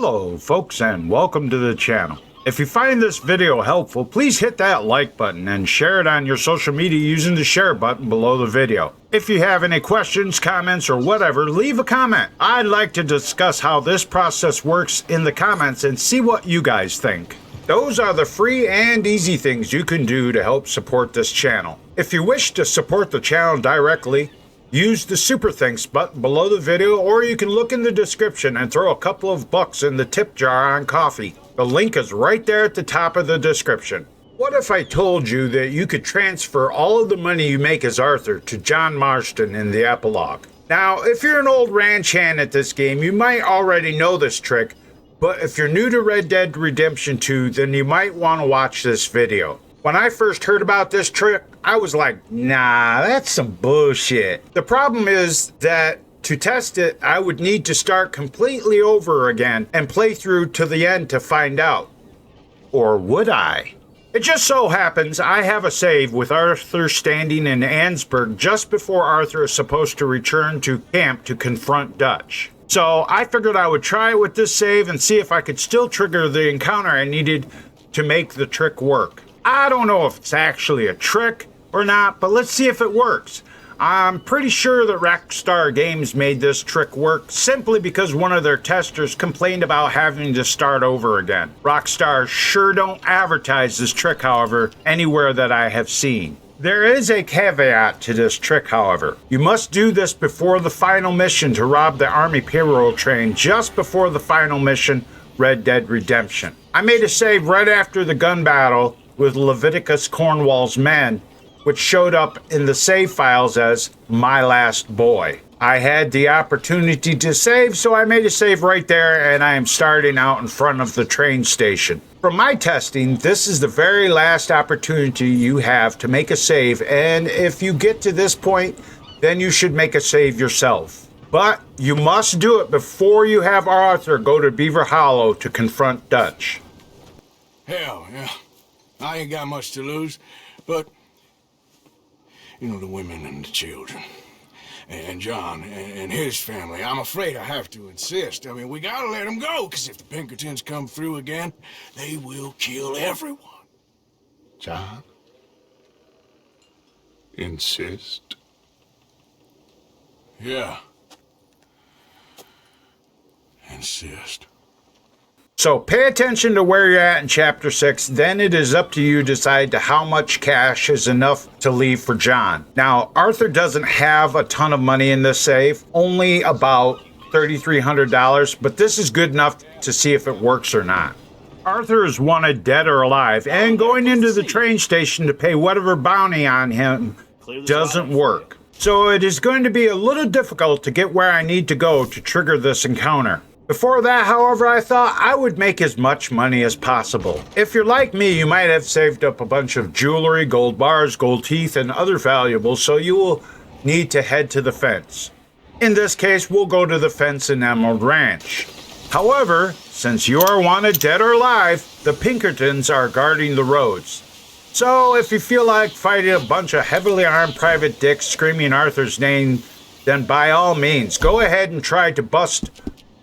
Hello folks and welcome to the channel. If you find this video helpful, please hit that like button and share it on your social media using the share button below the video. If you have any questions, comments, or whatever, leave a comment. I'd like to discuss how this process works in the comments and see what you guys think. Those are the free and easy things you can do to help support this channel. If you wish to support the channel directly, use the Super Thanks button below the video, or you can look in the description and throw a couple of bucks in the tip jar on coffee. The link is right there at the top of the description. What if I told you that you could transfer all of the money you make as Arthur to John Marston in the epilogue? Now, if you're an old ranch hand at this game, you might already know this trick, but if you're new to Red Dead Redemption 2, then you might want to watch this video. When I first heard about this trick, I was like, nah, that's some bullshit. The problem is that to test it, I would need to start completely over again and play through to the end to find out. Or would I? It just so happens I have a save with Arthur standing in Ansburg just before Arthur is supposed to return to camp to confront Dutch. So I figured I would try it with this save and see if I could still trigger the encounter I needed to make the trick work. I don't know if it's actually a trick or not, but let's see if it works. I'm pretty sure that Rockstar Games made this trick work simply because one of their testers complained about having to start over again. Rockstar sure don't advertise this trick, however, anywhere that I have seen. There is a caveat to this trick, however. You must do this before the final mission to rob the army payroll train just before the final mission, Red Dead Redemption. I made a save right after the gun battle with Leviticus Cornwall's men, which showed up in the save files as My Last Boy. I had the opportunity to save, so I made a save right there, and I am starting out in front of the train station. From my testing, this is the very last opportunity you have to make a save, and if you get to this point, then you should make a save yourself. But you must do it before you have Arthur go to Beaver Hollow to confront Dutch. Hell, yeah. I ain't got much to lose, but, you know, the women and the children, and John and his family, I'm afraid I have to insist. I mean, we gotta let them go, because if the Pinkertons come through again, they will kill everyone. John? Insist? Yeah. Insist. So pay attention to where you're at in Chapter 6, then it is up to you to decide to how much cash is enough to leave for John. Now, Arthur doesn't have a ton of money in this save, only about $3,300, but this is good enough to see if it works or not. Arthur is wanted dead or alive, and going into the train station to pay whatever bounty on him doesn't work. So it is going to be a little difficult to get where I need to go to trigger this encounter. Before that, however, I thought I would make as much money as possible. If you're like me, you might have saved up a bunch of jewelry, gold bars, gold teeth, and other valuables, so you will need to head to the fence. In this case, we'll go to the fence in Emerald Ranch. However, since you are wanted dead or alive, the Pinkertons are guarding the roads. So if you feel like fighting a bunch of heavily armed private dicks screaming Arthur's name, then by all means, go ahead and try to bust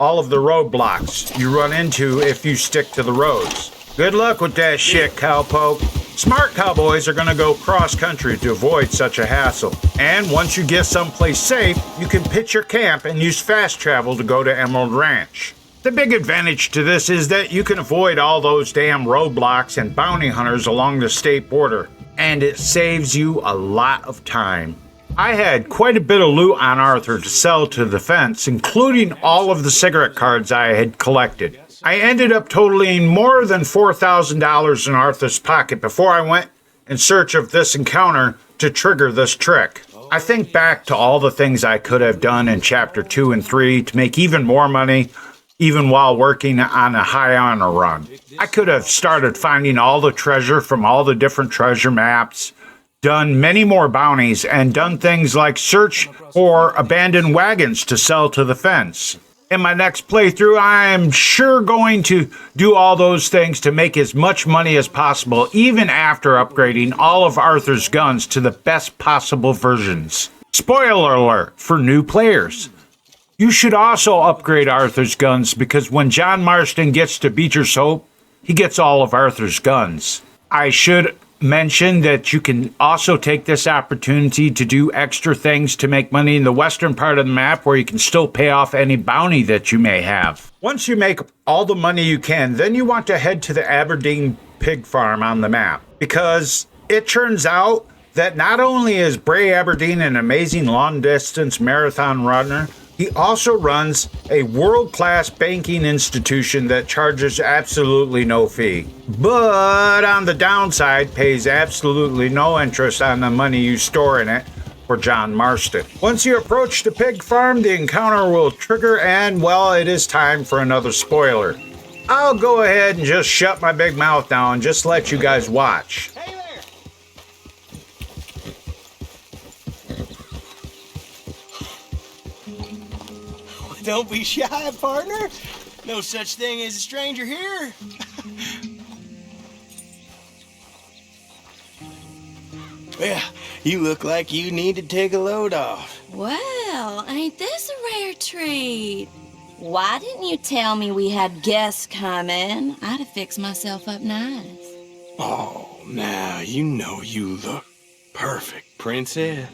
all of the roadblocks you run into if you stick to the roads. Good luck with that shit, cowpoke. Smart cowboys are gonna go cross-country to avoid such a hassle. And once you get someplace safe, you can pitch your camp and use fast travel to go to Emerald Ranch. The big advantage to this is that you can avoid all those damn roadblocks and bounty hunters along the state border, and it saves you a lot of time. I had quite a bit of loot on Arthur to sell to the fence, including all of the cigarette cards I had collected. I ended up totaling more than $4,000 in Arthur's pocket before I went in search of this encounter to trigger this trick. I think back to all the things I could have done in Chapter 2 and 3 to make even more money, even while working on a high honor run. I could have started finding all the treasure from all the different treasure maps, done many more bounties, and done things like search for abandoned wagons to sell to the fence. In my next playthrough, I am sure going to do all those things to make as much money as possible, even after upgrading all of Arthur's guns to the best possible versions. Spoiler alert for new players. You should also upgrade Arthur's guns because when John Marston gets to Beecher Soap, he gets all of Arthur's guns. I should mention that you can also take this opportunity to do extra things to make money in the western part of the map where you can still pay off any bounty that you may have. Once you make all the money you can, then you want to head to the Aberdeen pig farm on the map because it turns out that not only is Bray Aberdeen an amazing long-distance marathon runner, he also runs a world-class banking institution that charges absolutely no fee. But on the downside, pays absolutely no interest on the money you store in it for John Marston. Once you approach the pig farm, the encounter will trigger and, well, it is time for another spoiler. I'll go ahead and just shut my big mouth now and just let you guys watch. Hey there! Don't be shy, partner. No such thing as a stranger here. Well, you look like you need to take a load off. Well, ain't this a rare treat? Why didn't you tell me we had guests coming? I'd have fixed myself up nice. Oh, now you know you look perfect, princess.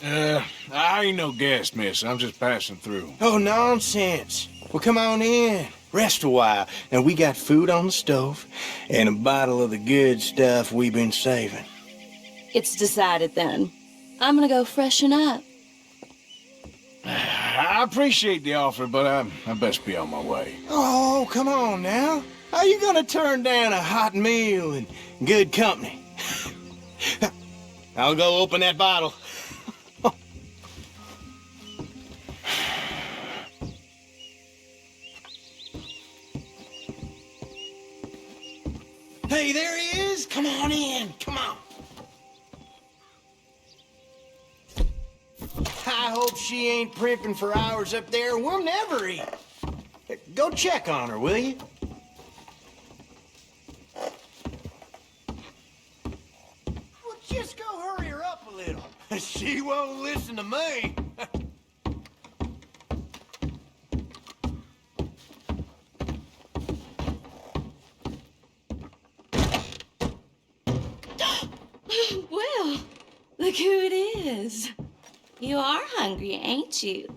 I ain't no guest, miss. I'm just passing through. Oh, nonsense. Well, come on in. Rest a while, and we got food on the stove and a bottle of the good stuff we've been saving. It's decided then. I'm gonna go freshen up. I appreciate the offer, but I best be on my way. Oh, come on now. How you gonna turn down a hot meal and good company? I'll go open that bottle. Hey, there he is. Come on in. Come on. I hope she ain't primping for hours up there. We'll never eat. Go check on her, will you? Well, just go hurry her up a little. She won't listen to me. Well, look who it is. You are hungry, ain't you?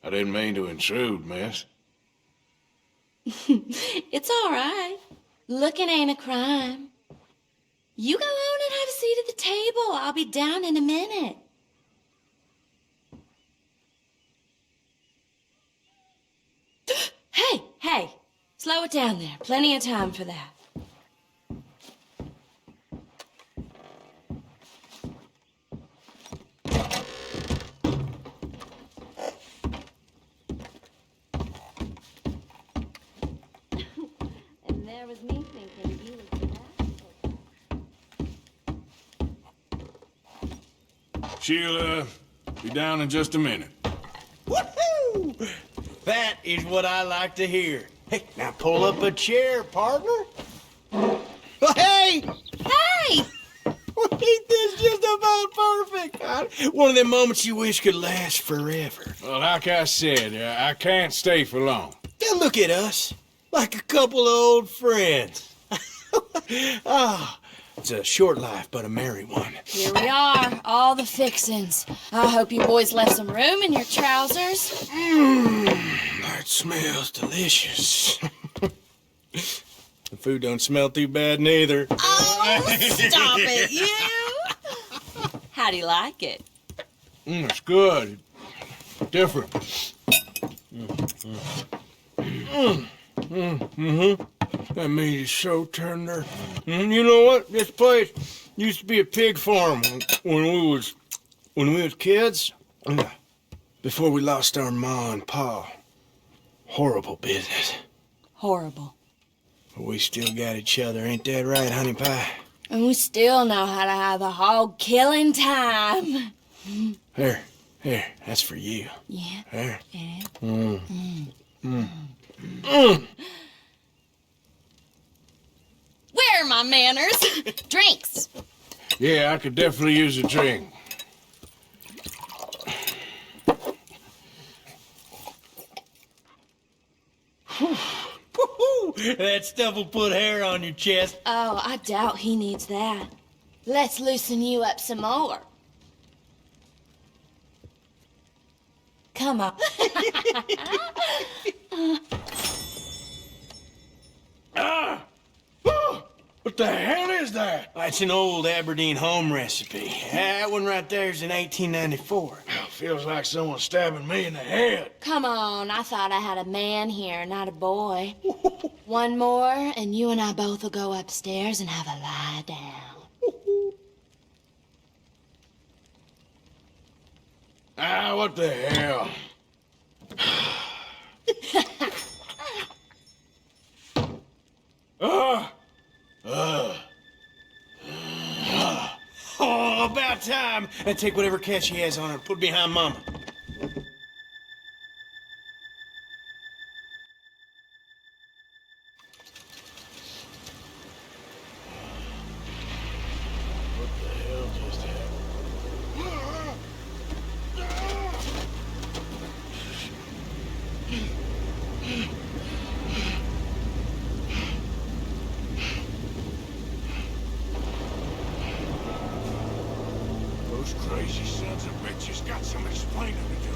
I didn't mean to intrude, miss. It's all right. Looking ain't a crime. You go on and have a seat at the table. I'll be down in a minute. Hey, slow it down there. Plenty of time for that. And there was me thinking you was the She'll, be down in just a minute. Woohoo! That is what I like to hear. Hey, now pull up a chair, partner. Oh, hey! Hey! Ain't this just about perfect? One of them moments you wish could last forever. Well, like I said, I can't stay for long. Now look at us, like a couple of old friends. Ah, it's a short life, but a merry one. Here we are, all the fixins'. I hope you boys left some room in your trousers. That smells delicious. The food don't smell too bad neither. Oh, stop it, you! How do you like it? It's good. Different. That meat is so tender. You know what? This place used to be a pig farm when we was kids. Before we lost our ma and pa. Horrible business. Horrible. But we still got each other, ain't that right, honey pie? And we still know how to have a hog killing time. Here, that's for you. Yeah. There. Yeah. Where are my manners? Drinks. Yeah, I could definitely use a drink. That stuff will put hair on your chest. Oh, I doubt he needs that. Let's loosen you up some more. Come on. What the hell is that? It's an old Aberdeen home recipe. That one right there's in 1894. Feels like someone stabbing me in the head. Come on, I thought I had a man here, not a boy. One more, and you and I both will go upstairs and have a lie down. What the hell? Oh, about time. And take whatever cash he has on her and put it behind Mama. What the hell just happened? Those crazy sons of bitches got some explaining to do.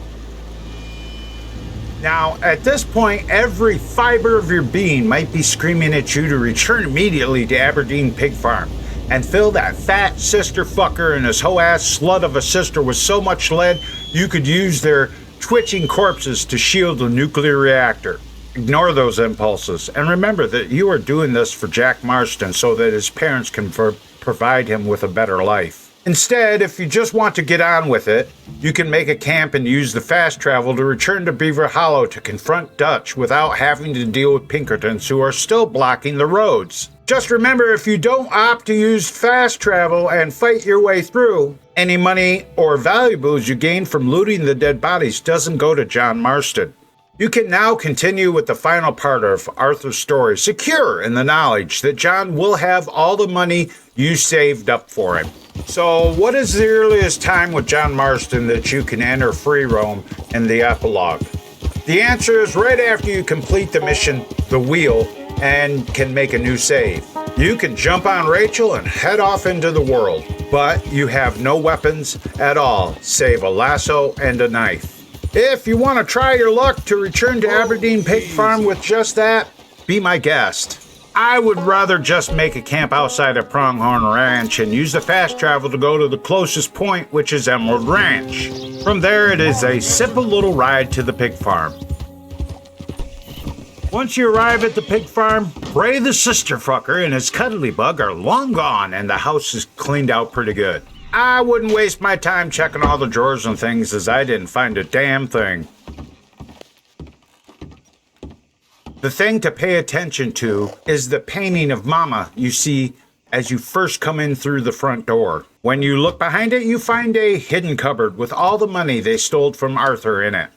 Now, at this point, every fiber of your being might be screaming at you to return immediately to Aberdeen Pig Farm and fill that fat sister fucker and his hoe-ass slut of a sister with so much lead you could use their twitching corpses to shield a nuclear reactor. Ignore those impulses and remember that you are doing this for Jack Marston so that his parents can provide him with a better life. Instead, if you just want to get on with it, you can make a camp and use the fast travel to return to Beaver Hollow to confront Dutch without having to deal with Pinkertons who are still blocking the roads. Just remember, if you don't opt to use fast travel and fight your way through, any money or valuables you gain from looting the dead bodies doesn't go to John Marston. You can now continue with the final part of Arthur's story, secure in the knowledge that John will have all the money you saved up for him. So, what is the earliest time with John Marston that you can enter free roam in the epilogue? The answer is right after you complete the mission, The Wheel, and can make a new save. You can jump on Rachel and head off into the world, but you have no weapons at all, save a lasso and a knife. If you want to try your luck to return to Aberdeen Pig Farm with just that, be my guest. I would rather just make a camp outside of Pronghorn Ranch and use the fast travel to go to the closest point, which is Emerald Ranch. From there, it is a simple little ride to the pig farm. Once you arrive at the pig farm, Bray the sister fucker and his cuddly bug are long gone and the house is cleaned out pretty good. I wouldn't waste my time checking all the drawers and things as I didn't find a damn thing. The thing to pay attention to is the painting of Mama you see as you first come in through the front door. When you look behind it, you find a hidden cupboard with all the money they stole from Arthur in it.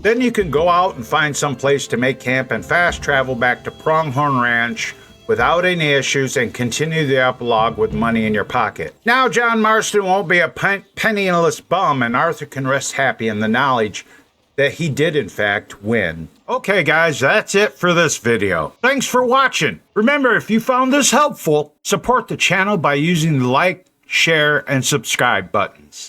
Then you can go out and find some place to make camp and fast travel back to Pronghorn Ranch without any issues and continue the epilogue with money in your pocket. Now John Marston won't be a penniless bum and Arthur can rest happy in the knowledge that he did in fact win. Okay guys, that's it for this video. Thanks for watching. Remember, if you found this helpful, support the channel by using the like, share, and subscribe buttons.